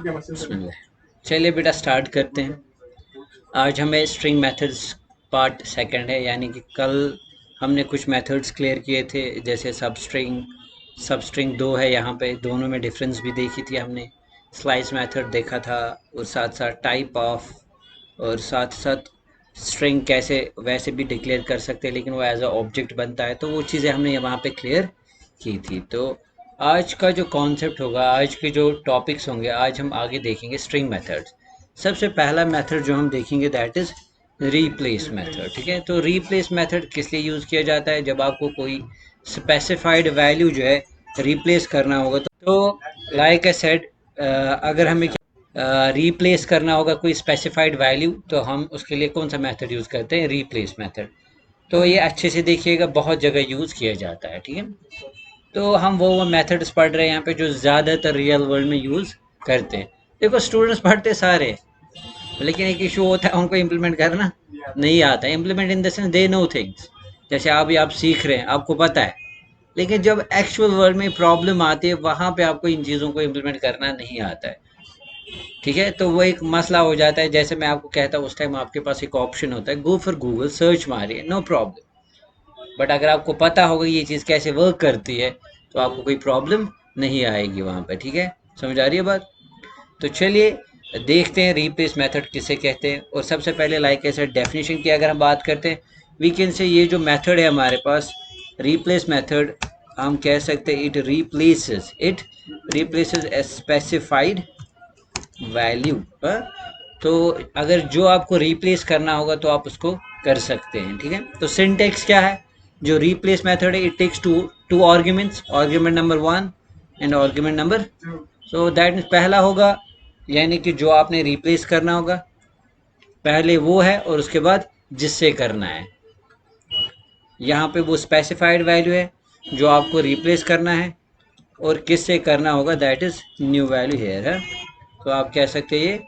बिस्मिल्लाह। चलिए बेटा स्टार्ट करते हैं। आज हमें स्ट्रिंग मेथड्स पार्ट सेकंड है, यानी कि कल हमने कुछ मेथड्स क्लियर किए थे, जैसे सब स्ट्रिंग दो है, यहाँ पे दोनों में डिफरेंस भी देखी थी हमने। स्लाइस मेथड देखा था, और साथ साथ टाइप ऑफ, और साथ साथ स्ट्रिंग कैसे वैसे भी डिक्लेयर कर सकते हैं, लेकिन वो एज अ ऑब्जेक्ट बनता है, तो वो चीज़ें हमने वहाँ पे क्लियर की थी। तो आज का जो कॉन्सेप्ट होगा, आज के जो टॉपिक्स होंगे, आज हम आगे देखेंगे स्ट्रिंग मेथड्स। सबसे पहला मेथड जो हम देखेंगे दैट इज़ रीप्लेस मेथड। ठीक है, तो रीप्लेस मेथड किस लिए यूज़ किया जाता है? जब आपको कोई स्पेसिफाइड वैल्यू जो है रिप्लेस करना होगा, तो लाइक ए सेड, अगर हमें रिप्लेस करना होगा कोई स्पेसिफाइड वैल्यू, तो हम उसके लिए कौन सा मेथड यूज़ करते हैं? Replace method. तो ये अच्छे से देखिएगा, बहुत जगह यूज़ किया जाता है। ठीक है, तो हम वो मेथड्स पढ़ रहे हैं यहाँ पे जो ज़्यादातर रियल वर्ल्ड में यूज़ करते हैं। देखो स्टूडेंट्स पढ़ते सारे, लेकिन एक इशू होता है, उनको इम्प्लीमेंट करना नहीं आता है। Implement in the sense they know things, जैसे आप सीख रहे हैं, आपको पता है, लेकिन जब एक्चुअल वर्ल्ड में प्रॉब्लम आती है, वहाँ पे आपको इन चीज़ों को इम्प्लीमेंट करना नहीं आता है। ठीक है, तो वो एक मसला हो जाता है। जैसे मैं आपको कहता हूँ, उस टाइम आपके पास एक ऑप्शन होता है, गो फॉर गूगल, सर्च मारिए, नो प्रॉब्लम। बट अगर आपको पता होगा ये चीज़ कैसे वर्क करती है, तो आपको कोई प्रॉब्लम नहीं आएगी वहाँ पे। ठीक है, समझ आ रही है बात? तो चलिए देखते हैं रिप्लेस मेथड किसे कहते हैं। और सबसे पहले लाइक ऐसे डेफिनेशन की अगर हम बात करते हैं, वी कैन से ये जो मेथड है हमारे पास, रिप्लेस मेथड, हम कह सकते हैं it replaces a specified value. तो अगर जो आपको रिप्लेस करना होगा तो आप उसको कर सकते हैं। ठीक है, तो सिंटेक्स क्या है? जो रिप्लेस मेथड है, it takes two arguments, argument number 1 and argument number, so that means पहला होगा, यानी कि जो आपने रिप्लेस करना होगा, पहले वो है, और उसके बाद जिससे करना है। यहाँ पे वो स्पेसिफाइड वैल्यू है जो आपको रिप्लेस करना है, और किससे करना होगा, that is new value here है। तो आप कह सकते हैं ये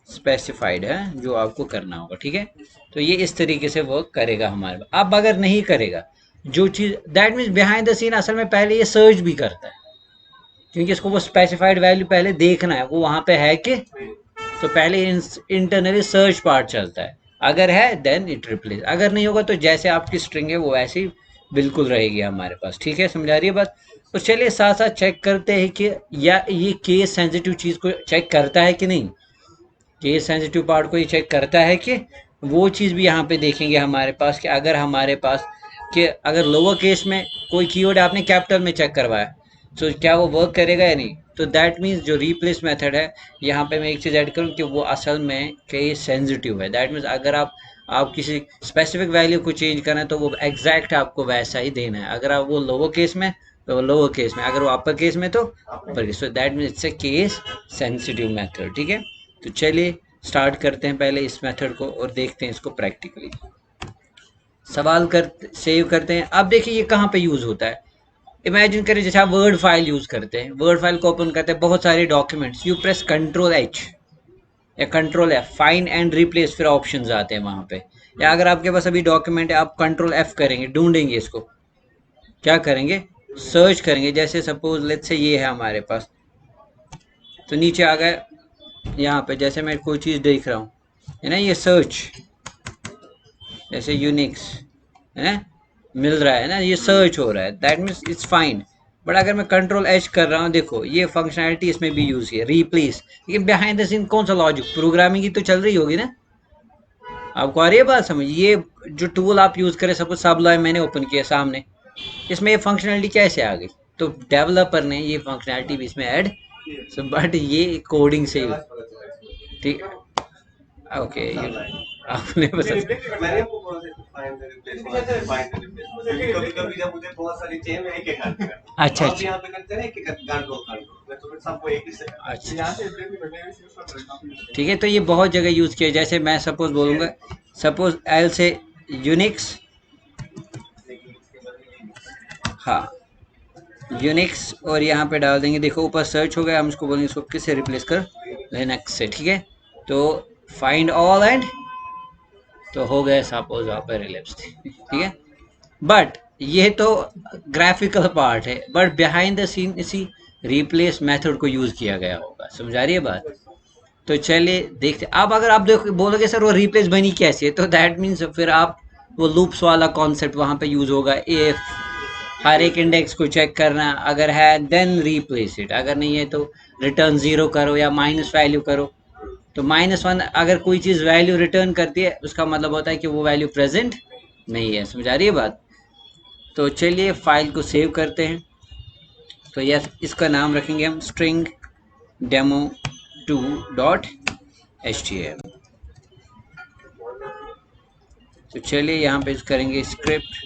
स्पेसिफाइड है जो आपको करना होगा। ठीक है, तो ये इस तरीके से वर्क करेगा हमारे पास। अब अगर नहीं करेगा जो चीज़, that means behind the scene असल में पहले ये सर्च भी करता है, क्योंकि इसको वो स्पेसिफाइड वैल्यू पहले देखना है वो वहाँ पे है कि, तो पहले इंटरनली सर्च पार्ट चलता है। अगर है देन इट रिप्लेस, अगर नहीं होगा तो जैसे आपकी स्ट्रिंग है वो ऐसी बिल्कुल रहेगी हमारे पास। ठीक है, समझा रही है बात? तो चलिए साथ साथ चेक करते हैं कि या ये केस सेंसिटिव चीज़ को चेक करता है कि नहीं। केस सेंसिटिव पार्ट को ये चेक करता है कि, वो चीज़ भी यहाँ पे देखेंगे हमारे पास, कि अगर हमारे पास कि अगर लोअर केस में कोई कीवर्ड आपने कैपिटल में चेक करवाया, तो क्या वो वर्क करेगा या नहीं। तो दैट मीन्स जो रिप्लेस मेथड है, यहाँ पे मैं एक चीज़ ऐड करूँ कि वो असल में केस सेंसिटिव है। दैट मीन्स अगर आप किसी स्पेसिफिक वैल्यू को चेंज करना है, तो वो एग्जैक्ट आपको वैसा ही देना है। अगर आप वो लोअर केस में, तो लोअर केस में, अगर वो अपर केस में, तो अपर केस। तो that means it's a case sensitive method. ठीक है, तो चलिए स्टार्ट करते हैं पहले इस मेथड को, और देखते हैं इसको प्रैक्टिकली। सवाल कर सेव करते हैं। अब देखिए ये कहाँ पे यूज़ होता है। इमेजिन करें जैसे आप वर्ड फाइल यूज़ करते हैं, वर्ड फाइल को ओपन करते हैं, बहुत सारे डॉक्यूमेंट्स, यू प्रेस Ctrl+H या Ctrl+F, फाइंड एंड रिप्लेस, फिर ऑप्शंस आते हैं वहाँ पे। या अगर आपके पास अभी डॉक्यूमेंट है, आप Ctrl+F करेंगे, ढूंढेंगे इसको, क्या करेंगे, सर्च करेंगे। जैसे सपोज लेट्स से ये है हमारे पास, तो नीचे आ गए यहाँ पे, जैसे मैं कोई चीज़ देख रहा हूँ, है ना, ये सर्च, जैसे यूनिक्स है, मिल रहा है ना, ये सर्च हो रहा है, that means it's find. But अगर मैं Ctrl+H कर रहा हूँ, देखो ये फंक्शनैलिटी इसमें भी यूज़ की है, रिप्लेस। लेकिन बिहाइंड द सीन कौन सा लॉजिक, प्रोग्रामिंग की तो चल रही होगी ना। आपको आ रही है बात समझ? ये जो टूल आप यूज़ करें, सपोज सबलाइन मैंने ओपन किया सामने, इसमें ये फंक्शनैलिटी कैसे आ गई? तो डेवलपर ने ये फंक्शनैलिटी भी इसमें ऐड, बट ये कोडिंग से, ठीक, ओके, आपने बस, अच्छा अच्छा अच्छा, ठीक है, तो ये बहुत जगह यूज़ किया। जैसे मैं सपोज बोलूँगा, सपोज एल से यूनिक्स, हाँ यूनिक्स, और यहाँ पे डाल देंगे, देखो ऊपर सर्च हो गया, हम इसको बोलेंगे इसको किससे रिप्लेस कर, लिनक्स से। ठीक है, तो फाइंड ऑल एंड, तो हो गए सपोज वहाँ पर रिलेप्स। ठीक है, बट ये तो ग्राफिकल पार्ट है, बट बिहाइंड द सीन इसी रिप्लेस मेथड को यूज किया गया होगा। समझ आ रही है बात? तो चलिए देखते। अब अगर आप देखो बोलोगे सर वो रिप्लेस बनी कैसे है, तो दैट मीन्स फिर आप वो लूप्स वाला कॉन्सेप्ट वहां पे यूज होगा। इफ हर एक इंडेक्स को चेक करना, अगर है देन रिप्लेस इट, अगर नहीं है तो रिटर्न 0 करो या माइनस वैल्यू करो। तो -1 अगर कोई चीज वैल्यू रिटर्न करती है उसका मतलब होता है कि वो वैल्यू प्रेजेंट नहीं है। समझ आ रही है बात? तो चलिए फाइल को सेव करते हैं। तो यस, इसका नाम रखेंगे हम string demo2.html। तो चलिए यहाँ पे करेंगे स्क्रिप्ट।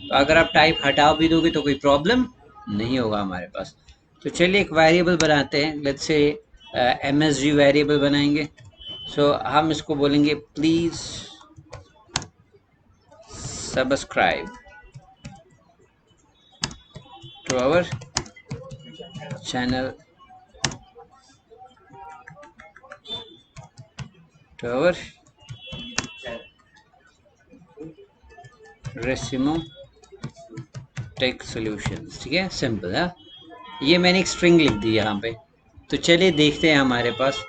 तो अगर आप टाइप हटा भी दोगे तो कोई प्रॉब्लम नहीं होगा हमारे पास। तो चलिए एक वेरिएबल बनाते हैं, लेट्स से msg वेरिएबल बनाएंगे। सो हम इसको बोलेंगे please subscribe to our channel, to our Resimo tech solutions. ठीक है, सिंपल है। ये मैंने एक स्ट्रिंग लिख दी यहाँ पे। तो चलिए देखते हैं हमारे पास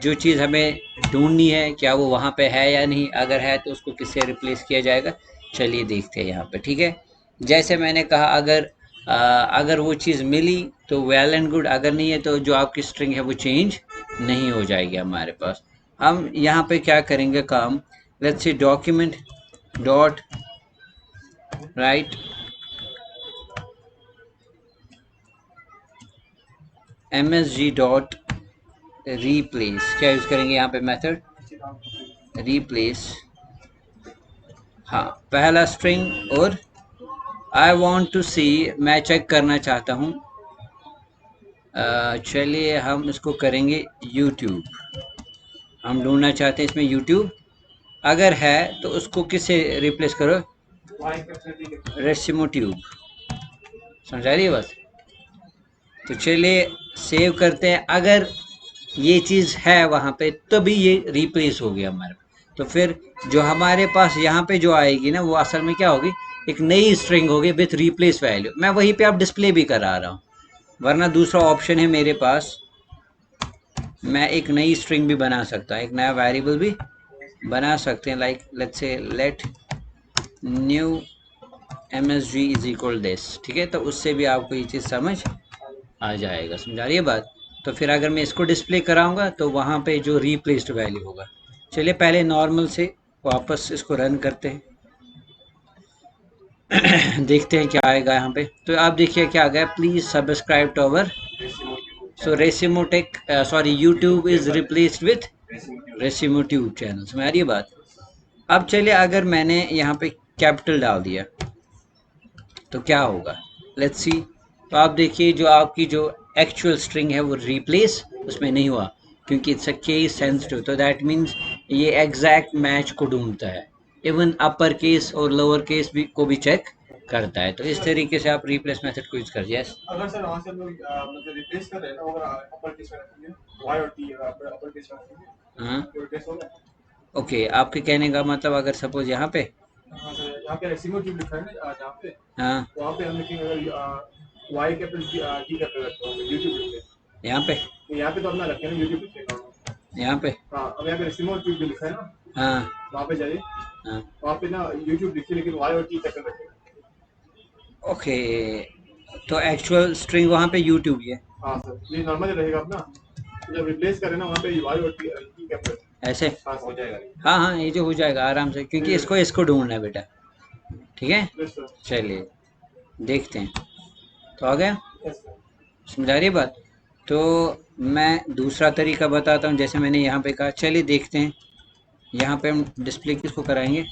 जो चीज़ हमें ढूंढनी है क्या वो वहाँ पे है या नहीं, अगर है तो उसको किससे रिप्लेस किया जाएगा। चलिए देखते हैं यहाँ पे। ठीक है, जैसे मैंने कहा अगर वो चीज़ मिली तो वेल एंड गुड, अगर नहीं है तो जो आपकी स्ट्रिंग है वो चेंज नहीं हो जाएगी हमारे पास। हम यहाँ पे क्या करेंगे काम, let's say document dot write msg dot replace, क्या यूज करेंगे यहाँ पे मेथड रिप्लेस। हाँ, पहला स्ट्रिंग और आई वॉन्ट टू सी, मैं चेक करना चाहता हूँ। चलिए हम इसको करेंगे यूट्यूब। हम ढूंढना चाहते हैं इसमें यूट्यूब, अगर है तो उसको किससे रिप्लेस करो, रेसिमो ट्यूब। समझ आ रही है बस? तो चलिए सेव करते हैं। अगर ये चीज़ है वहाँ पे तभी ये रिप्लेस हो गया हमारे। तो फिर जो हमारे पास यहाँ पे जो आएगी ना वो असल में क्या होगी, एक नई स्ट्रिंग होगी विथ रिप्लेस वैल्यू। मैं वहीं पे आप डिस्प्ले भी करा रहा हूँ, वरना दूसरा ऑप्शन है मेरे पास, मैं एक नई स्ट्रिंग भी बना सकता हूँ, एक नया वेरिएबल भी बना सकते हैं। Like let's say let new msg is equal this. ठीक है, तो उससे भी आपको ये चीज़ समझ आ जाएगा। समझ आ रही है बात? तो फिर अगर मैं इसको डिस्प्ले कराऊंगा तो वहाँ पे जो रिप्लेस्ड वैल्यू होगा। चलिए पहले नॉर्मल से वापस इसको रन करते हैं देखते हैं क्या आएगा यहाँ पे। तो आप देखिए क्या आ गया, please subscribe to our, so Resimo tech sorry YouTube is replaced with Resimo tube channel. समझ आ रही है बात? अब चलिए अगर मैंने यहाँ पे कैपिटल डाल दिया तो क्या होगा, लेट्स सी। तो आप देखिए जो आपकी जो एक्चुअल स्ट्रिंग है वो रिप्लेस उसमें नहीं हुआ, क्योंकि इट्स अ केस सेंसिटिव। तो दैट मीन्स ये एग्जैक्ट मैच को ढूंढता है, इवन अपर केस और लोअर केस भी को भी चेक करता है। तो इस तरीके से आप रिप्लेस मेथड को यूज कर। यस, अगर सर वहाँ से हम लोग मतलब रिप्लेस कर रहे हैं ना, अगर अपर केस में रखेंगे वाई और टी अपर केस में रखेंगे हाँ, तो रिप्लेस होगा। ओके, आपके कहने का मतलब अगर सपोज यहाँ पे, हाँ सर, यहाँ पे रेसिमो ट्यूब लिखा है ना जहाँ पे, हाँ वहाँ पे हम लिखेंगे अगर वाई कैपिटल टी कैपिटल रखते हैं यूट्यूब लिखते हैं। यहाँ पे, तो यहाँ पे तो अपना रखे ना यूट्यूब लिखेगा। यहाँ पे, हाँ, अब यहाँ पे रेसिमो ट्यूब जो लिखा है ना हाँ वहाँ पे जाइए, हाँ, वहाँ पे ना यूट्यूब लिखिए लेकिन वाई और टी कैपिटल रखेगा। ओके। तो एक्चुअल स्ट्रिंग वहाँ पे यूट्यूब ही है। हाँ सर, ये नॉर्मल रहेगा अपना, जब रिप्लेस करें ना वहाँ पे वाई और टी कैपिटल। ऐसे, हाँ हो जाएगा। हाँ हाँ, ये जो हो जाएगा आराम से, क्योंकि इसको इसको ढूंढना है बेटा। ठीक है, यस सर। चलिए देखते हैं। तो आ गया, यस सर। समझ आ रही है बात? तो मैं दूसरा तरीका बताता हूँ, जैसे मैंने यहाँ पे कहा। चलिए देखते हैं, यहाँ पे हम डिस्प्ले किसको कराएंगे,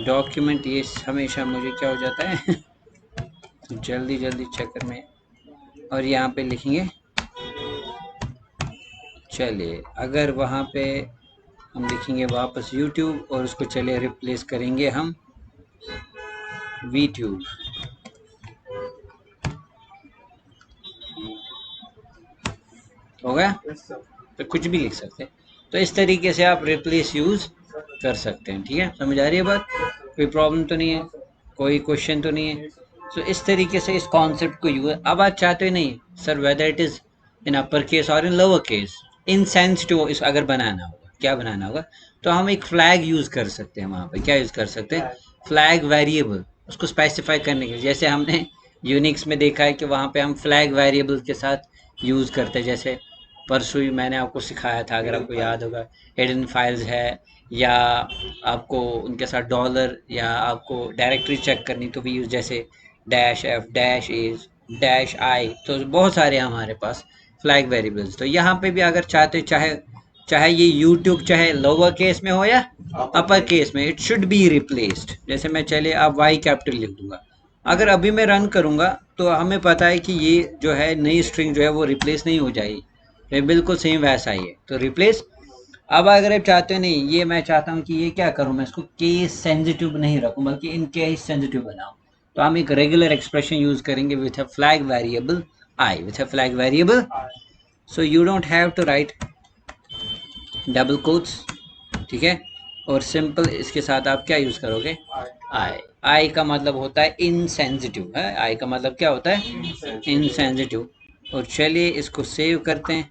डॉक्यूमेंट। ये हमेशा मुझे क्या हो जाता है जल्दी जल्दी चक्कर में, और यहाँ पे लिखेंगे। चलिए अगर वहाँ पे हम लिखेंगे वापस यूट्यूब और उसको चलिए रिप्लेस करेंगे हम वी ट्यूब। हो गया? Yes sir. तो कुछ भी लिख सकते हैं। तो इस तरीके से आप रिप्लेस यूज कर सकते हैं। ठीक है, समझ आ रही है बात? कोई प्रॉब्लम तो नहीं है, कोई क्वेश्चन तो नहीं है? सो इस तरीके से इस कॉन्सेप्ट को यूज, अब आप चाहते हो नहीं sir whether it is in upper case और इन लोअर केस, इनसेंसिटिव इस अगर बनाना होगा, क्या बनाना होगा, तो हम एक फ्लैग यूज कर सकते हैं वहां पे, क्या यूज कर सकते हैं, फ्लैग वेरिएबल, उसको स्पेसिफाई करने के लिए। जैसे हमने यूनिक्स में देखा है कि वहां पे हम फ्लैग वेरिएबल के साथ यूज करते हैं, जैसे परसों ही मैंने आपको सिखाया था, अगर आपको याद होगा, हिडन फाइल्स है, या आपको उनके साथ डॉलर, या आपको डायरेक्टरी चेक करनी तो भी यूज, जैसे dash F, dash H, dash I, तो बहुत सारे हैं हमारे पास फ्लैग वेरिएबल्स। तो यहाँ पे भी अगर चाहते, चाहे चाहे ये यूट्यूब चाहे लोअर केस में हो या अपर केस में, इट शुड बी रिप्लेस्ड। जैसे मैं चले आप वाई कैपिटल लिख दूंगा, अगर अभी मैं रन करूंगा तो हमें पता है कि ये जो है नई स्ट्रिंग जो है वो रिप्लेस नहीं हो जाएगी, ये बिल्कुल सेम वैसा ही है, तो रिप्लेस। अब अगर आप चाहते हैं नहीं, ये मैं चाहता हूँ कि ये क्या करूँ, मैं इसको केस सेंसिटिव नहीं रखूँ बल्कि इन केस सेंसिटिव बनाऊँ, तो हम एक रेगुलर एक्सप्रेशन यूज करेंगे with a flag variable I, with a flag variable. So you don't have to write double quotes, ठीक है, और सिंपल इसके साथ आप क्या यूज करोगे, आई। आई का मतलब होता है इनसेंसिटिव है, आई का मतलब क्या होता है, इनसेंसिटिव। और चलिए इसको सेव करते हैं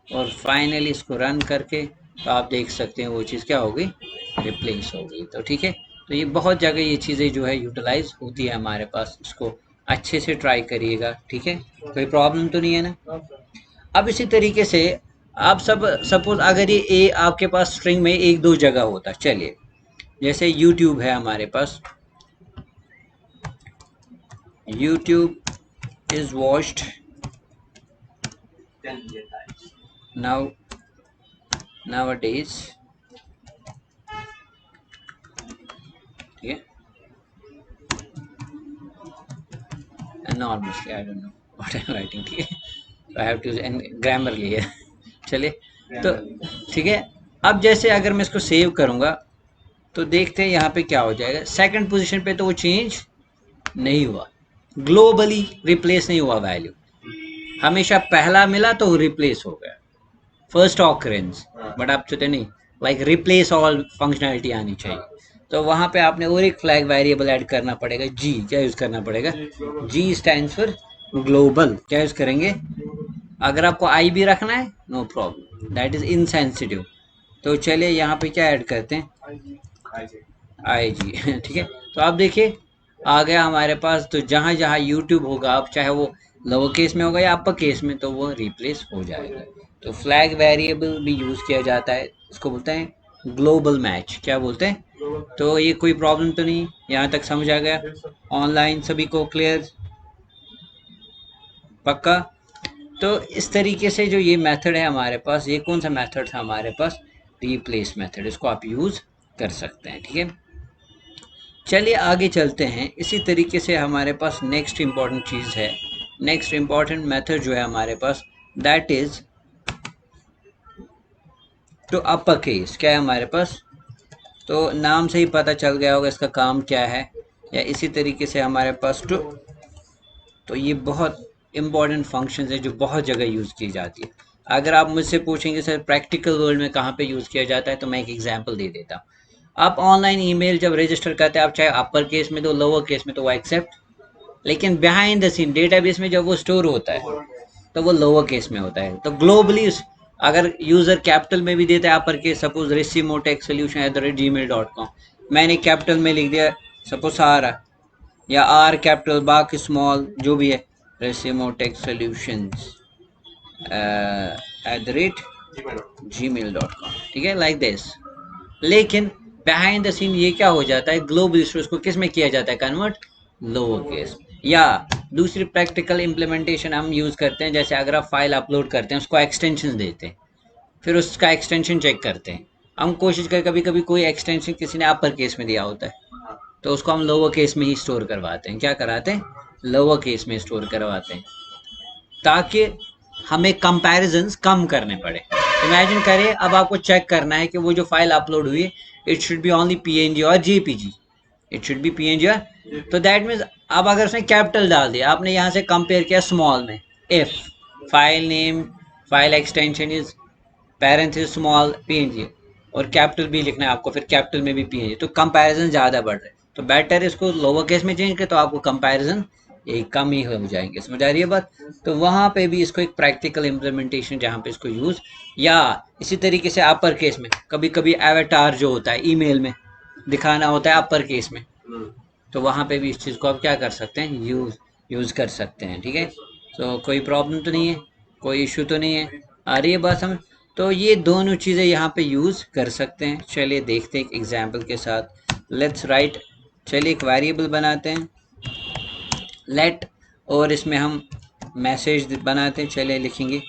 और फाइनली इसको रन करके, तो आप देख सकते हैं वो चीज़ क्या होगी, रिप्लेस हो गई। तो ठीक है, तो ये बहुत जगह ये चीज़ें जो है यूटिलाइज होती है हमारे पास, इसको अच्छे से ट्राई करिएगा, ठीक है, कोई प्रॉब्लम तो नहीं है ना। अब इसी तरीके से आप सब सपोज अगर ये ए आपके पास स्ट्रिंग में एक दो जगह होता, चलिए जैसे यूट्यूब है हमारे पास, YouTube is watched now nowadays, ठीक है, enormously, I don't know what I'm writing, ठीक है, so I have to use grammarly है चलिए, तो ठीक है। अब जैसे अगर मैं इसको सेव करूंगा तो देखते हैं यहाँ पे क्या हो जाएगा, सेकंड पोजीशन पे तो वो चेंज नहीं हुआ, ग्लोबली रिप्लेस नहीं हुआ वैल्यू, हमेशा पहला मिला तो रिप्लेस हो गया, फर्स्ट ऑकरेंस, बट आप चाहते नहीं लाइक रिप्लेस ऑल फंक्शनैलिटी आनी चाहिए, तो वहां पे आपने और एक फ्लैग वेरिएबल ऐड करना पड़ेगा, जी, क्या यूज करना पड़ेगा, जी स्टैंड्स फॉर ग्लोबल, क्या यूज करेंगे, अगर आपको आई भी रखना है no problem, that is insensitive. तो चलिए यहाँ पे क्या ऐड करते हैं, आई जी ठीक है, तो आप देखिए आ गया हमारे पास, तो जहाँ जहाँ यूट्यूब होगा, आप चाहे वो लोअर केस में होगा या अपर केस में, तो वो रिप्लेस हो जाएगा। तो फ्लैग वेरिएबल भी यूज किया जाता है, इसको बोलते हैं ग्लोबल मैच, क्या बोलते हैं। तो ये कोई प्रॉब्लम तो नहीं, यहाँ तक समझ आ गया, ऑनलाइन सभी को क्लियर, पक्का। तो इस तरीके से जो ये मेथड है हमारे पास, ये कौन सा मेथड था हमारे पास, रिप्लेस मेथड, इसको आप यूज कर सकते हैं, ठीक है। चलिए आगे चलते हैं, इसी तरीके से हमारे पास नेक्स्ट इम्पॉर्टेंट चीज़ है, नेक्स्ट इम्पॉर्टेंट मेथड जो है हमारे पास, that is to upper case, क्या है हमारे पास, तो नाम से ही पता चल गया होगा इसका काम क्या है, या इसी तरीके से हमारे पास टू, तो ये बहुत इम्पॉर्टेंट फंक्शन है जो बहुत जगह यूज़ की जाती है। अगर आप मुझसे पूछेंगे सर प्रैक्टिकल वर्ल्ड में कहाँ पे यूज़ किया जाता है, तो मैं एक एग्जांपल दे देता हूँ। आप ऑनलाइन ईमेल जब रजिस्टर करते हैं, आप चाहे अपर केस में दो लोअर केस में, तो वो एक्सेप्ट, लेकिन बिहाइंड द सीन डेटाबेस में जब वो स्टोर होता है तो वो लोअर केस में होता है। तो ग्लोबली अगर यूजर कैपिटल में भी देता है upper case, suppose Resimo tech solution @gmail.com, मैंने कैपिटल में लिख दिया सपोज सारा, या आर कैपिटल बाकी स्मॉल जो भी है, रेसिमोटेक सोल्यूशंस @gmail.com, ठीक है, लाइक दिस। लेकिन बिहाइंड द सीन ये क्या हो जाता है, ग्लोबल स्टोरेज को किस में किया जाता है कन्वर्ट, लोअर केस। या दूसरी प्रैक्टिकल इम्प्लीमेंटेशन हम यूज करते हैं, जैसे अगर आप फाइल अपलोड करते हैं उसको एक्सटेंशन देते हैं, फिर उसका एक्सटेंशन चेक करते हैं, हम कोशिश करें, कभी कभी कोई एक्सटेंशन किसी ने अपर केस में दिया होता है तो उसको हम लोअर केस में ही स्टोर करवाते हैं, क्या कराते हैं, लोअर केस में स्टोर करवाते हैं, ताकि हमें कंपैरिजंस कम करने पड़े। इमेजिन करिए अब आपको चेक करना है कि वो जो फाइल अपलोड हुई है, it should be only PNG और JPG, it should be PNG और, तो दैट मीन्स अब अगर उसने कैपिटल डाल दिया, आपने यहाँ से कंपेयर किया स्मॉल में, if file name file extension is parenthesis small PNG, और कैपिटल भी लिखना है आपको, फिर कैपिटल में भी पीएनजी, तो कंपैरिजन ज़्यादा बढ़ रहे, तो बेटर इसको लोअर केस में चेंज करें तो आपको कंपैरिजन ये कम ही हो जाएंगे। समझ आ रही है बात? तो वहाँ पे भी इसको एक प्रैक्टिकल इम्प्लीमेंटेशन जहाँ पे इसको यूज़, या इसी तरीके से अपर केस में कभी कभी एवेटार जो होता है ईमेल में दिखाना होता है अपर केस में, तो वहाँ पे भी इस चीज़ को आप क्या कर सकते हैं, यूज़ कर सकते हैं। ठीक है, तो कोई प्रॉब्लम तो नहीं है, कोई इशू तो नहीं है, आ रही है बात समझ? तो ये दोनों चीज़ें यहाँ पे यूज़ कर सकते हैं। चलिए देखते हैं एक एग्जाम्पल के साथ। लेट्स राइट, चलिए एक वेरिएबल बनाते हैं लेट, और इसमें हम मैसेज बनाते हैं। चलिए लिखेंगे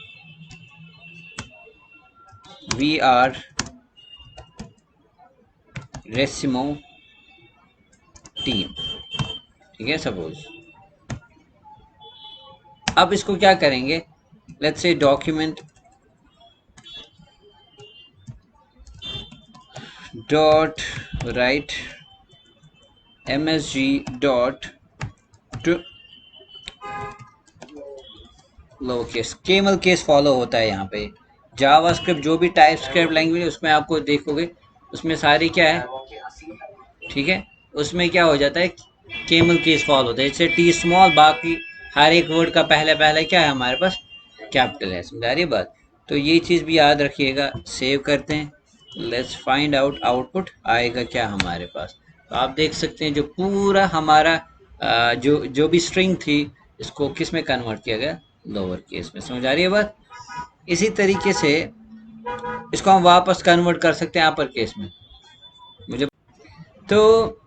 वी आर रेसिमो टीम। ठीक है, सपोज अब इसको क्या करेंगे, let's say document dot write msg dot to low case, camel case follow होता है यहाँ पे। जावास्क्रिप्ट जो भी टाइप स्क्रिप्ट लैंग्वेज उसमें आपको देखोगे उसमें सारी क्या है, ठीक है, उसमें क्या हो जाता है, केमल केस फॉलो होता है। जैसे टी स्मॉल, बाकी हर एक वर्ड का पहले पहले क्या है हमारे पास, कैपिटल है। समझा रही बात? तो ये चीज़ भी याद रखिएगा। सेव करते हैं, लेट्स फाइंड आउट आउटपुट आएगा क्या हमारे पास। तो आप देख सकते हैं जो पूरा हमारा जो जो भी स्ट्रिंग थी इसको किस में कन्वर्ट किया गया, लोअर केस में। समझ आ रही है बात? इसी तरीके से इसको हम वापस कन्वर्ट कर सकते हैं अपर केस में। मुझे तो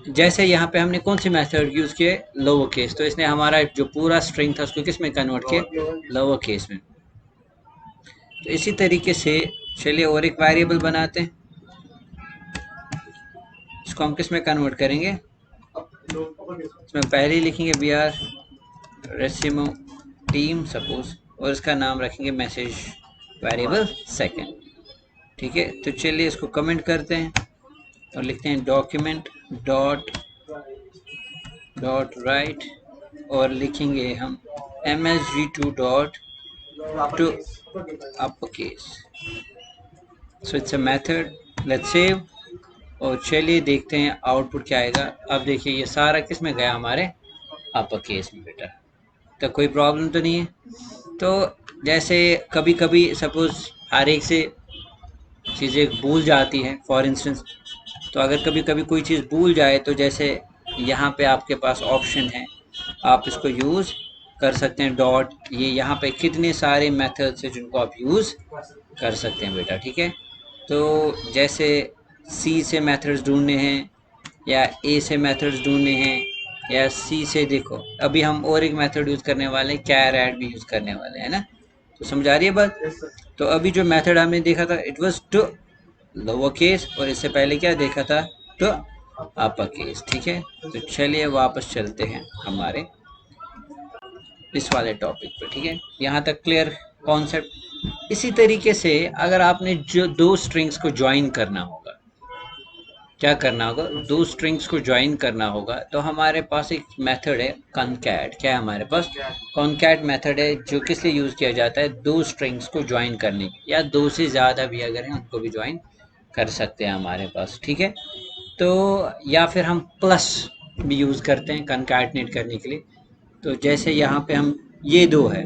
जैसे यहाँ पे हमने कौन सी मेथड यूज़ किए, लोअर केस, तो इसने हमारा जो पूरा स्ट्रिंग था उसको किस में कन्वर्ट किया, लोअर केस में। तो इसी तरीके से चलिए और एक वेरिएबल बनाते हैं, इसको हम किस में कन्वर्ट करेंगे, इसमें पहले ही लिखेंगे वी आर रेसिमो टीम सपोज, और इसका नाम रखेंगे मैसेज वेरिएबल सेकंड। ठीक है, तो चलिए इसको कमेंट करते हैं और लिखते हैं डॉक्यूमेंट डॉट राइट, और लिखेंगे हम msg2 dot to upper case. So it's a method, let's save, और चलिए देखते हैं आउटपुट क्या आएगा। अब देखिए ये सारा किस में गया, हमारे अपर केस में बेटा। तो कोई प्रॉब्लम तो नहीं है। तो जैसे कभी कभी सपोज हर एक से चीज़ें भूल जाती हैं, फॉर इंस्टेंस, तो अगर कभी कभी कोई चीज़ भूल जाए तो जैसे यहाँ पे आपके पास ऑप्शन है, आप इसको यूज़ कर सकते हैं डॉट, ये यहाँ पे कितने सारे मेथड्स हैं जिनको आप यूज़ कर सकते हैं बेटा। ठीक है, तो जैसे सी से मेथड्स ढूंढने हैं, या ए से मेथड्स ढूंढने हैं, या सी से, देखो अभी हम और एक मेथड यूज़ करने वाले हैं, कैर ऐड भी यूज़ करने वाले हैं ना। तो समझ आ रही है बात? तो अभी जो मेथड हमने देखा था it was to lower case, और इससे पहले क्या देखा था, टू अपर केस। ठीक है, तो चलिए वापस चलते हैं हमारे इस वाले टॉपिक पे। ठीक है, यहाँ तक क्लियर कॉन्सेप्ट। इसी तरीके से अगर आपने जो दो स्ट्रिंग्स को ज्वाइन करना होगा, क्या करना होगा, दो स्ट्रिंग्स को ज्वाइन करना होगा, तो हमारे पास एक मेथड है कॉनकैट। क्या है हमारे पास, कॉनकैट मेथड है, जो किस लिए यूज़ किया जाता है, दो स्ट्रिंग्स को ज्वाइन करने के, या दो से ज़्यादा भी अगर हैं उनको भी ज्वाइन कर सकते हैं हमारे पास। ठीक है, तो या फिर हम प्लस भी यूज़ करते हैं कॉनकैटनेट करने के लिए। तो जैसे यहाँ पे हम ये दो है,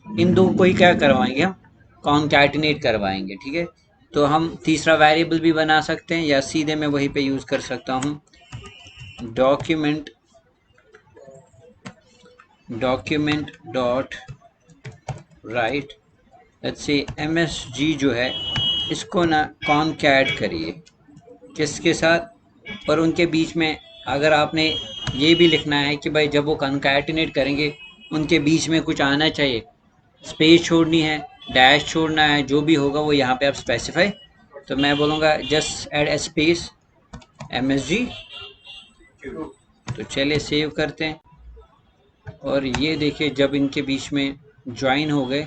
इन दो को ही क्या करवाएंगे, हम कॉन्कैटिनेट करवाएंगे। ठीक है, तो हम तीसरा वेरिएबल भी बना सकते हैं, या सीधे मैं वहीं पे यूज़ कर सकता हूँ document dot right, let's say msg जो है इसको ना कॉन्कैट करिए किसके साथ, और उनके बीच में अगर आपने ये भी लिखना है कि भाई जब वो कॉन्कैटिनेट करेंगे उनके बीच में कुछ आना चाहिए, स्पेस छोड़नी है, डैश छोड़ना है, जो भी होगा वो यहाँ पे आप स्पेसिफाई। तो मैं बोलूँगा just add a space msg। तो चलिए सेव करते हैं, और ये देखिए जब इनके बीच में ज्वाइन हो गए,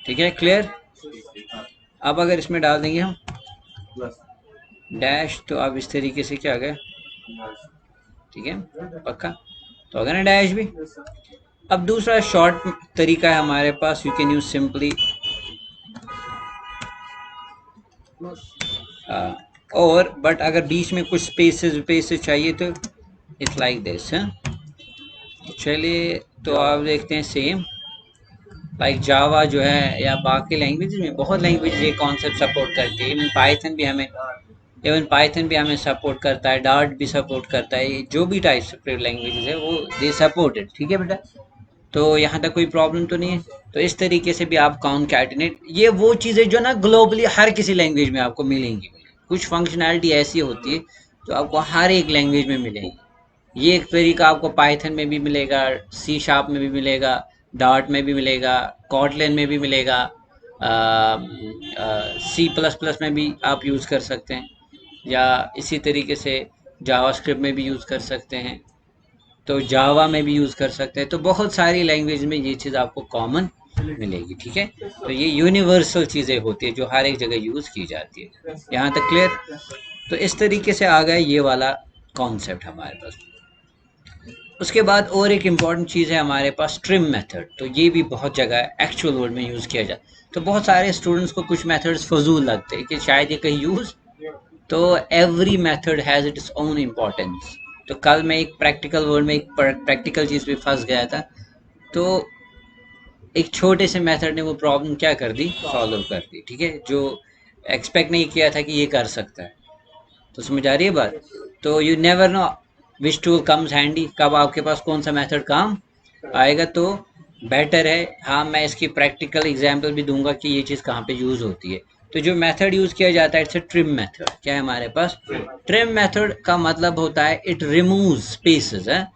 ठीक है, क्लियर। अब अगर इसमें डाल देंगे हम डैश, तो अब इस तरीके से क्या आ गया, ठीक है, पक्का, तो अगर ना डैश भी। अब दूसरा शॉर्ट तरीका है हमारे पास, यू कैन यूज सिंपली, और बट अगर बीच में कुछ स्पेसेस चाहिए तो इट्स लाइक दिस। चलिए तो आप देखते हैं सेम लाइक जावा जो है या बाकी लैंग्वेजेस में, बहुत लैंग्वेज ये कॉन्सेप्ट सपोर्ट करती है। इवन पाइथन भी हमें सपोर्ट करता है, डार्ट भी सपोर्ट करता है, जो भी टाइप्स ऑफ लैंग्वेजेस है वो दे सपोर्टेड। ठीक है बेटा, तो यहाँ तक कोई प्रॉब्लम तो नहीं है। तो इस तरीके से भी आप कॉन्कैटिनेट, ये वो चीज़ें जो ना ग्लोबली हर किसी लैंग्वेज में आपको मिलेंगी। कुछ फंक्शनैलिटी ऐसी होती है जो आपको हर एक लैंग्वेज में मिलेगी। ये एक तरीका आपको पाइथन में भी मिलेगा, सी शार्प में भी मिलेगा, डार्ट में भी मिलेगा, कॉटलिन में भी मिलेगा, सी प्लस प्लस में भी आप यूज़ कर सकते हैं, या इसी तरीके से जावास्क्रिप्ट में भी यूज़ कर सकते हैं, तो जावा में भी यूज़ कर सकते हैं। तो बहुत सारी लैंग्वेज में ये चीज़ आपको कॉमन मिलेगी। ठीक है, तो ये यूनिवर्सल चीज़ें होती है जो हर एक जगह यूज़ की जाती है। यहाँ तक क्लियर? तो इस तरीके से आ गया ये वाला कॉन्सेप्ट हमारे पास। उसके बाद और एक इम्पॉर्टेंट चीज़ है हमारे पास ट्रिम मेथड। तो ये भी बहुत जगह एक्चुअल वर्ल्ड में यूज़ किया जाता है। तो बहुत सारे स्टूडेंट्स को कुछ मेथड्स फजूल लगते हैं कि शायद ये कहीं यूज़, तो every method has its own importance. तो कल मैं एक प्रैक्टिकल वर्ल्ड में एक प्रैक्टिकल चीज़ पे फंस गया था। तो एक छोटे से मेथड ने वो प्रॉब्लम क्या कर दी, सॉल्व कर दी। ठीक है, जो एक्सपेक्ट नहीं किया था कि ये कर सकता है। तो समझ आ रही है बात? तो you never know which tool comes handy, कब आपके पास कौन सा मेथड काम आएगा। तो बेटर है, हाँ मैं इसकी प्रैक्टिकल एग्जांपल भी दूंगा कि ये चीज़ कहाँ पे यूज़ होती है। तो जो मेथड यूज़ किया जाता है इट्स अ ट्रिम मेथड। क्या है हमारे पास? ट्रिम मेथड का मतलब होता है इट रिमूव स्पेसेस है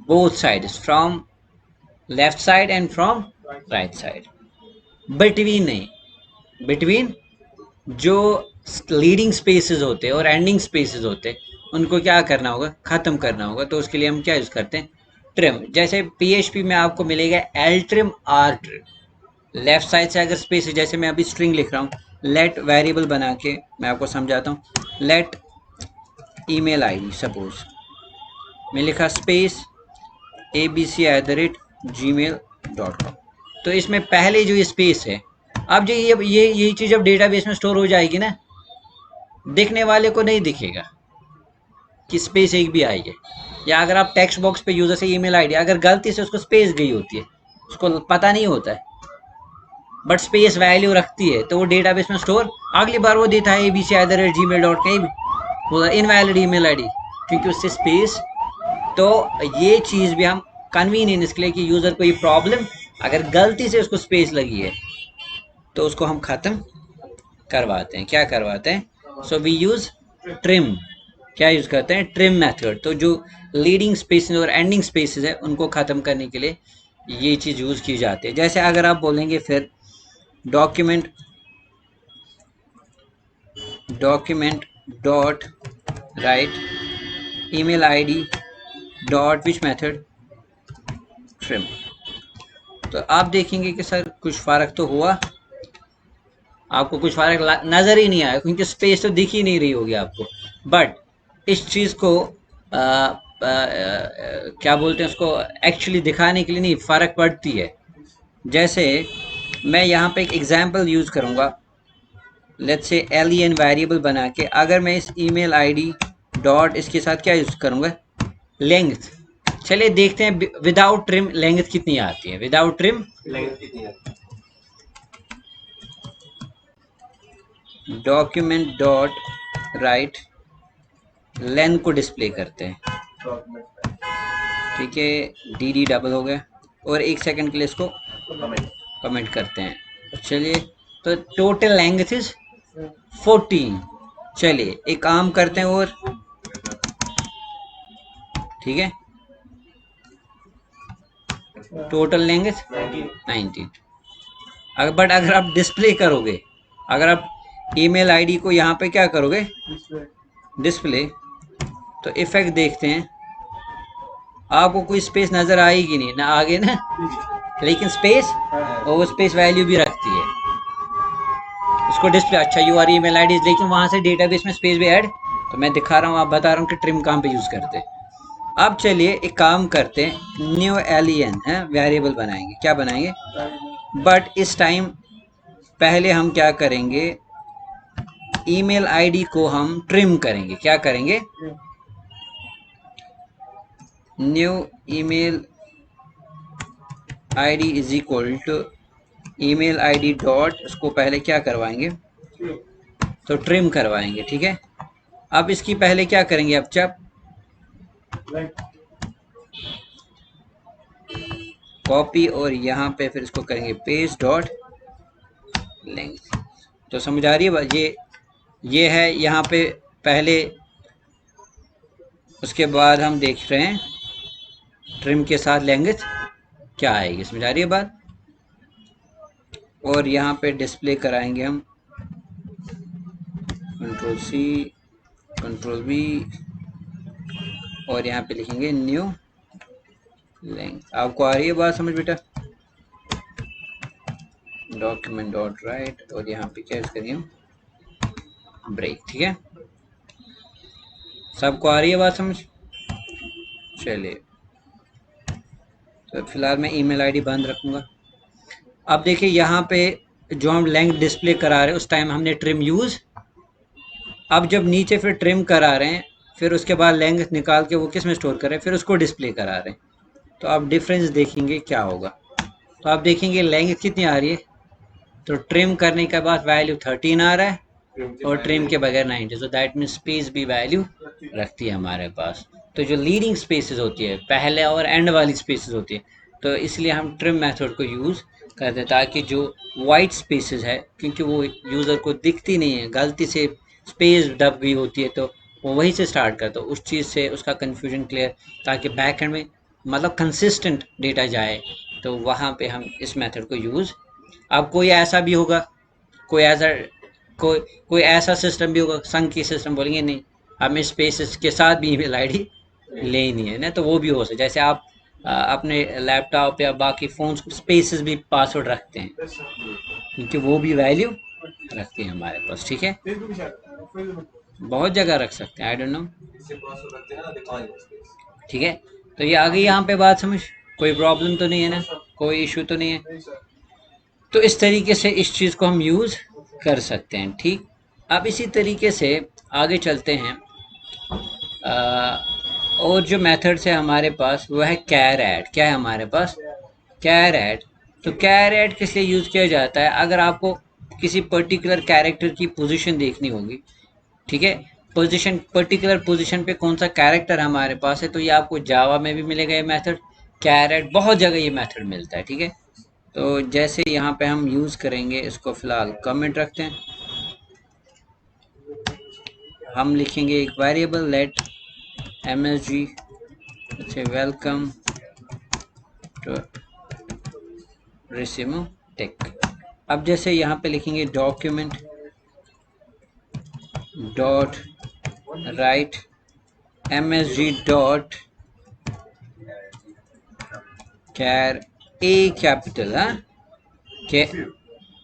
both sides, from left side and from right side. Between नहीं, बिटवीन जो लीडिंग स्पेसेस होते हैं और एंडिंग स्पेसेस होते हैं उनको क्या करना होगा, ख़त्म करना होगा। तो उसके लिए हम क्या यूज़ करते हैं, ट्रिम। जैसे PHP में आपको मिलेगा L trim, R trim. Left side से अगर स्पेस है, जैसे मैं अभी स्ट्रिंग लिख रहा हूँ, लेट वेरिएबल बना के मैं आपको समझाता हूँ। लेट ईमेल आईडी, सपोज मैं लिखा स्पेस abc@gmail.com। तो इसमें पहले जो ये स्पेस है, अब जो ये चीज़ अब डेटाबेस में स्टोर हो जाएगी ना, दिखने वाले को नहीं दिखेगा कि स्पेस एक भी आई है। या अगर आप टेक्स्ट बॉक्स पे यूजर से ईमेल आईडी, अगर गलती से उसको स्पेस गई होती है, उसको पता नहीं होता है, बट स्पेस वैल्यू रखती है, तो वो डेटाबेस में स्टोर, अगली बार वो देता है abc@gmail.com, वो इनवैलिड ईमेल आईडी, क्योंकि उससे स्पेस। तो ये चीज़ भी हम कन्वीनियंस के लिए कि यूज़र को ये प्रॉब्लम, अगर गलती से उसको स्पेस लगी है तो उसको हम ख़त्म करवाते हैं। क्या करवाते हैं? So we use trim. क्या यूज़ करते हैं? Trim method. तो जो लीडिंग स्पेसेस और एंडिंग स्पेसेस है उनको ख़त्म करने के लिए ये चीज़ यूज़ की जाती है। जैसे अगर आप बोलेंगे फिर document dot right email ID dot which method, trim. तो आप देखेंगे कि सर कुछ फ़र्क तो हुआ, आपको कुछ फ़र्क नज़र ही नहीं आया क्योंकि स्पेस तो दिख ही नहीं रही होगी आपको। बट इस चीज़ को क्या बोलते हैं उसको, एक्चुअली दिखाने के लिए नहीं, फ़र्क पड़ती है। जैसे मैं यहाँ पे एक एग्जांपल यूज़ करूँगा, लेट्स से len वेरिएबल बना के, अगर मैं इस ईमेल आईडी डॉट इसके साथ क्या यूज़ करूँगा, लेंथ। चलिए देखते हैं विदाउट ट्रिम लेंथ कितनी आती है। विदाउट ट्रिम लेंथ कितनी आती है? डॉक्यूमेंट डॉट राइट लेंथ को डिस्प्ले करते हैं। ठीक है, dd डबल हो गया, और 1 सेकंड के लिए इसको कमेंट करते हैं। चलिए, तो टोटल लेंथ इज 14। चलिए एक काम करते हैं, और ठीक है, टोटल लेंथ 19। बट अगर आप डिस्प्ले करोगे, अगर आप ईमेल आईडी को यहाँ पे क्या करोगे, डिस्प्ले, तो इफेक्ट देखते हैं, आपको कोई स्पेस नज़र आएगी नहीं ना, आगे ना, लेकिन स्पेस, और वो स्पेस वैल्यू भी रखती है उसको डिस्प्ले। अच्छा यूआर ईमेल आईडी, लेकिन वहाँ से डेटाबेस में स्पेस भी ऐड, तो मैं दिखा रहा हूँ, आप बता रहा हूँ कि ट्रिम कहाँ पे यूज़ करते हैं। अब चलिए एक काम करते हैं, न्यू len है वेरिएबल बनाएंगे। क्या बनाएंगे? बट इस टाइम पहले हम क्या करेंगे, ईमेल आईडी को हम ट्रिम करेंगे। क्या करेंगे? New email ID is equal to email ID dot, उसको पहले क्या करवाएंगे, तो ट्रिम करवाएंगे, ठीक है। अब इसकी पहले क्या करेंगे, अब जब कॉपी और यहाँ पे फिर इसको करेंगे पेस्ट डॉट लेंथ। तो समझ आ रही है बात, ये है यहाँ पे पहले, उसके बाद हम देख रहे हैं ट्रिम के साथ लेंथ क्या आएगी, समझ आ रही है बात। और यहाँ पे डिस्प्ले कराएंगे हम कंट्रोल सी कंट्रोल वी और यहाँ पे लिखेंगे न्यू लेंथ। आपको आ रही है बात समझ बेटा, डॉक्यूमेंट डॉट राइट और यहाँ पे क्या करिए ब्रेक, ठीक है। सबको आ रही है बात समझ, चलिए। तो फिलहाल मैं ईमेल आईडी बंद रखूँगा। अब देखिए यहाँ पे जो हम लेंथ डिस्प्ले करा रहे हैं उस टाइम हमने ट्रिम यूज़, अब जब नीचे फिर ट्रिम करा रहे हैं फिर उसके बाद लेंथ निकाल के वो किस में स्टोर कर रहे हैं, फिर उसको डिस्प्ले करा रहे हैं। तो आप डिफरेंस देखेंगे क्या होगा, तो आप देखेंगे लेंथ कितनी आ रही है, तो ट्रिम करने के बाद वैल्यू 13 आ रहा है और ट्रिम के बगैर 90, तो दैट मीन स्पेस भी वैल्यू रखती है हमारे पास। तो जो लीडिंग स्पेसेस होती है पहले और एंड वाली स्पेसेस होती है, तो इसलिए हम ट्रिम मेथड को यूज़ करते हैं ताकि जो वाइट स्पेसेस है, क्योंकि वो यूज़र को दिखती नहीं है, गलती से स्पेस दब गई होती है तो वो वहीं से स्टार्ट करता है, उस चीज़ से उसका कन्फ्यूजन क्लियर, ताकि बैक एंड में मतलब कंसिस्टेंट डेटा जाए, तो वहाँ पे हम इस मेथड को यूज़। अब कोई ऐसा भी होगा, कोई ऐसा कोई कोई ऐसा सिस्टम भी होगा, संघ की सिस्टम बोलेंगे नहीं हमें स्पेसेस के साथ भी ईमेल आईडी लेनी है ना, तो वो भी हो सकता है। जैसे आप अपने लैपटॉप या बाकी फ़ोन्स स्पेसेस भी पासवर्ड रखते हैं, क्योंकि वो भी वैल्यू रखती है हमारे पास, ठीक है। बहुत जगह रख सकते हैं, आई डोंट नो, ठीक है। तो ये आ गई यहाँ पे बात समझ, कोई प्रॉब्लम तो नहीं है ना, कोई इशू तो नहीं है। तो इस तरीके से इस चीज़ को हम यूज़ कर सकते हैं, ठीक। अब इसी तरीके से आगे चलते हैं। और जो मेथड्स है हमारे पास वो है कैर ऐड। क्या है हमारे पास, कैर ऐड। तो कैर ऐड किस लिए यूज़ किया जाता है, अगर आपको किसी पर्टिकुलर कैरेक्टर की पोजीशन देखनी होगी, ठीक है, पोजीशन पर्टिकुलर पोजीशन पे कौन सा कैरेक्टर हमारे पास है, तो ये आपको जावा में भी मिलेगा ये मेथड, कैर ऐड बहुत जगह ये मेथड मिलता है, ठीक है। तो जैसे यहाँ पे हम यूज़ करेंगे इसको, फिलहाल कमेंट रखते हैं, हम लिखेंगे एक वेरिएबल लेट msg, अच्छा वेलकम टू रेसिमो टेक। अब जैसे यहाँ पे लिखेंगे document dot write msg dot char A capital, हाँ के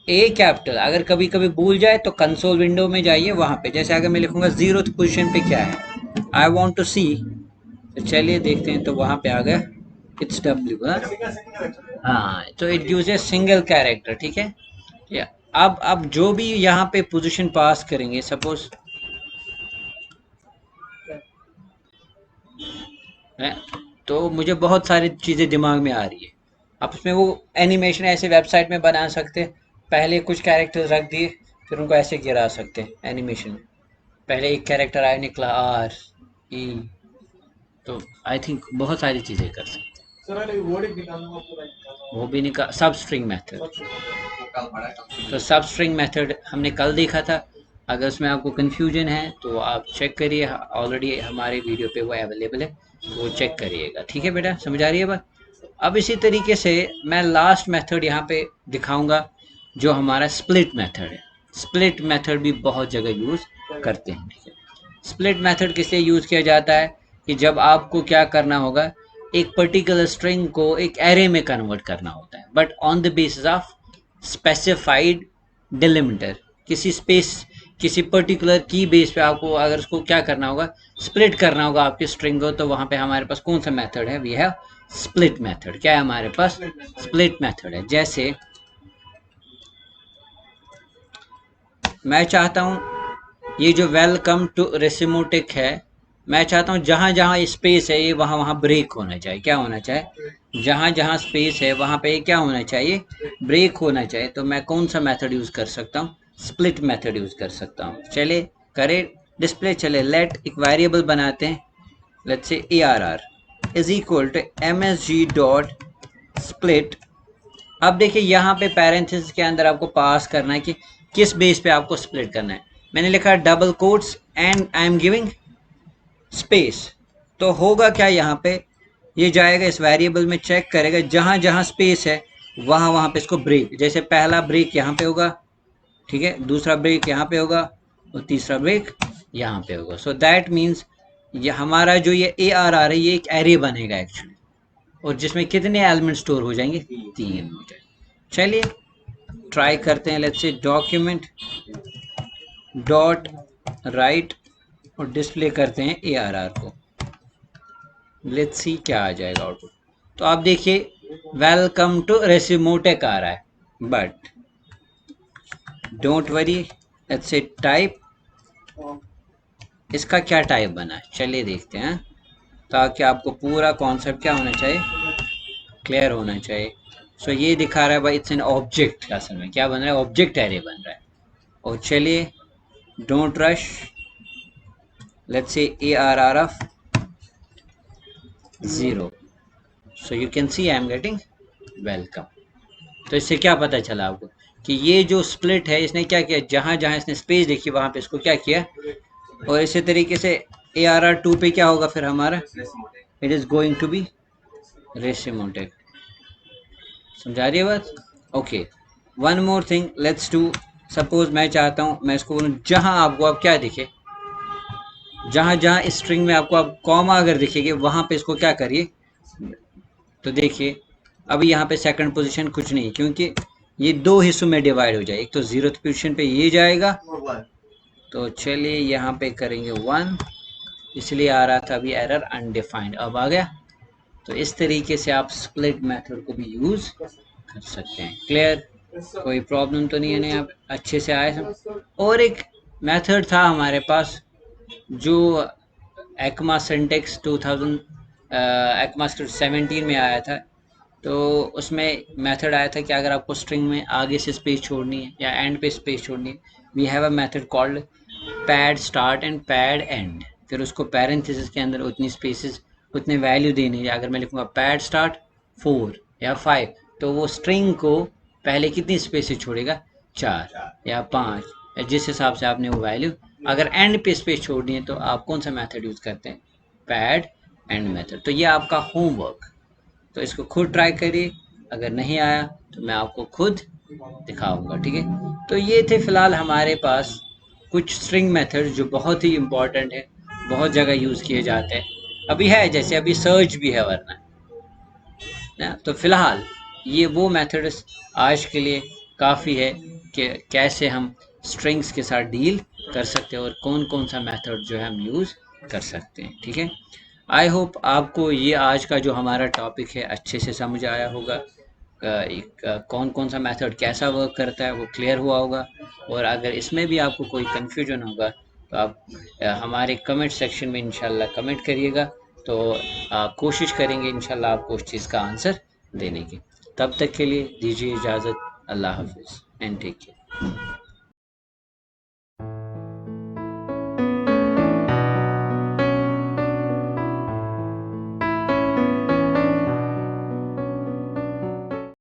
ए कैपिटल। अगर कभी कभी भूल जाए तो कंसोल विंडो में जाइए, वहाँ पे जैसे अगर मैं लिखूंगा 0th पोजीशन पे क्या है, आई वांट टू सी, तो चलिए देखते हैं, तो वहाँ पे आ गया इट्स डब्ल्यू, हाँ, तो it gives a single character, ठीक है। या अब जो भी यहाँ पे पोजीशन पास करेंगे, सपोज है, तो मुझे बहुत सारी चीज़ें दिमाग में आ रही है। अब उसमें वो एनिमेशन ऐसे वेबसाइट में बना सकते हैं, पहले कुछ कैरेक्टर्स रख दिए फिर उनको ऐसे गिरा सकते हैं एनिमेशन में, पहले एक कैरेक्टर आया निकला आर ई, तो आई थिंक बहुत सारी चीज़ें कर सकते हैं। वो भी निकाल सब स्ट्रिंग मेथड, तो सब स्ट्रिंग मेथड हमने कल देखा था, अगर उसमें आपको कन्फ्यूजन है तो आप चेक करिए, ऑलरेडी हमारे वीडियो पे वो अवेलेबल है, वो चेक करिएगा, ठीक है बेटा, समझ आ रही है बात। अब इसी तरीके से मैं लास्ट मेथड यहाँ पे दिखाऊंगा जो हमारा स्प्लिट मेथड है। स्प्लिट मेथड भी बहुत जगह यूज़ करते हैं, ठीक है। स्प्लिट मेथड किस लिए यूज़ किया जाता है, कि जब आपको क्या करना होगा, एक पर्टिकुलर स्ट्रिंग को एक एरे में कन्वर्ट करना होता है, but on the basis of specified delimiter, किसी पर्टिकुलर की बेस पे आपको अगर उसको क्या करना होगा, स्प्लिट करना होगा आपकी स्ट्रिंग को, तो वहाँ पे हमारे पास कौन सा मेथड है, वी हैव स्प्लिट मेथड। क्या है हमारे पास, स्प्लिट मेथड है। जैसे मैं चाहता हूँ ये जो वेलकम टू रेसिमोटिक है, मैं चाहता हूँ जहाँ जहाँ स्पेस है ये वहाँ वहाँ ब्रेक होना चाहिए। क्या होना चाहिए? जहाँ जहाँ स्पेस है वहाँ पे क्या होना चाहिए? ब्रेक होना चाहिए। तो मैं कौन सा मेथड यूज़ कर सकता हूँ? स्प्लिट मेथड यूज़ कर सकता हूँ। चले करें डिस्प्ले। चले लेट एक वेरिएबल बनाते हैं, let's say ARR is equal to MSG dot split. अब देखिए यहाँ पे पैरेंथेसिस के अंदर आपको पास करना है कि किस बेस पे आपको स्प्लिट करना है। मैंने लिखा double quotes and I am giving space. तो होगा क्या यहाँ पे? ये जाएगा इस वेरिएबल में, चेक करेगा जहां जहां स्पेस है वहां वहां पे इसको ब्रेक, जैसे पहला ब्रेक यहाँ पे होगा, ठीक है, दूसरा ब्रेक यहाँ पे होगा और तीसरा ब्रेक यहाँ पे होगा। सो दैट मीन्स ये हमारा जो ये ARR है ये एक एरे बनेगा एक्चुअली, और जिसमें कितने एलिमेंट स्टोर हो जाएंगे? 3 हो जाएंगे। चलिए ट्राई करते हैं। लेट्स से डॉक्यूमेंट डॉट राइट और डिस्प्ले करते हैं ARR को। लेट्स सी क्या आ जाएगा आउटपुट। तो आप देखिए वेलकम टू रेसिमोटेक आ रहा है, but don't worry, let's say type. इसका क्या टाइप बना है चलिए देखते हैं, ताकि आपको पूरा कॉन्सेप्ट क्या होना चाहिए? क्लियर होना चाहिए। सो ये दिखा रहा है भाई इट्स एन ऑब्जेक्ट। असल में क्या बन रहा है? ऑब्जेक्ट एरे बन रहा है। और चलिए don't rush, let's say ARR of 0। So you can see I am getting welcome. तो इससे क्या पता चला आपको कि ये जो स्प्लिट है इसने क्या किया? जहां जहां इसने स्पेस देखी वहां पे इसको क्या किया। और इसी तरीके से ARR2 पे क्या होगा फिर हमारा? It is going to be Resimo tech. समझा रही है बात? Okay, one more thing let's do. Suppose मैं चाहता हूं मैं इसको बोलूं जहां आपको अब क्या दिखे, जहां जहां स्ट्रिंग में आपको अब कॉमा अगर दिखेगी वहां पे इसको क्या करिए। तो देखिए अभी यहाँ पे सेकंड पोजीशन कुछ नहीं, क्योंकि ये दो हिस्सों में डिवाइड हो जाए। एक तो 0th पोजीशन पे ये जाएगा, तो चलिए यहाँ पे करेंगे 1, इसलिए आ रहा था अभी एरर अनडिफाइंड, अब आ गया। तो इस तरीके से आप स्प्लिट मेथड को भी यूज कर सकते हैं। क्लियर? कोई प्रॉब्लम तो नहीं है ना? आप अच्छे से आए सब। और एक मेथड था हमारे पास जो एक्मा सिंटेक्स 2000 एक्मास्टर 17 में आया था। तो उसमें मेथड आया था कि अगर आपको स्ट्रिंग में आगे से स्पेस छोड़नी है या एंड पे स्पेस छोड़नी है, we have a method called pad start and pad end. फिर उसको पैरेंथेसिस के अंदर उतनी स्पेसेस उतने वैल्यू देनी है। अगर मैं लिखूंगा पैड स्टार्ट 4 या 5, तो वो स्ट्रिंग को पहले कितनी स्पेसेस छोड़ेगा? 4 या 5, या जिस हिसाब से आपने वो वैल्यू। अगर एंड पे स्पेस छोड़नी है तो आप कौन सा मेथड यूज करते हैं? Pad and method. तो ये आपका होमवर्क। तो इसको खुद ट्राई करिए, अगर नहीं आया तो मैं आपको खुद दिखाऊंगा, ठीक है। तो ये थे फिलहाल हमारे पास कुछ स्ट्रिंग मेथड जो बहुत ही इम्पोर्टेंट है, बहुत जगह यूज़ किए जाते हैं। अभी है जैसे अभी सर्च भी है, वरना ना। तो फिलहाल ये वो मेथड्स आज के लिए काफ़ी है कि कैसे हम स्ट्रिंग्स के साथ डील कर सकते हैं और कौन कौन सा मेथड जो है हम यूज़ कर सकते हैं, ठीक है। आई होप आपको ये आज का जो हमारा टॉपिक है अच्छे से समझ आया होगा। कौन कौन सा मेथड कैसा वर्क करता है वो क्लियर हुआ होगा। और अगर इसमें भी आपको कोई कन्फ्यूजन होगा तो आप हमारे कमेंट सेक्शन में इंशाल्लाह कमेंट करिएगा। तो कोशिश करेंगे इंशाल्लाह आपको उस चीज़ का आंसर देने की। तब तक के लिए दीजिए इजाज़त। अल्लाह हाफिज़ एंड टेक केयर।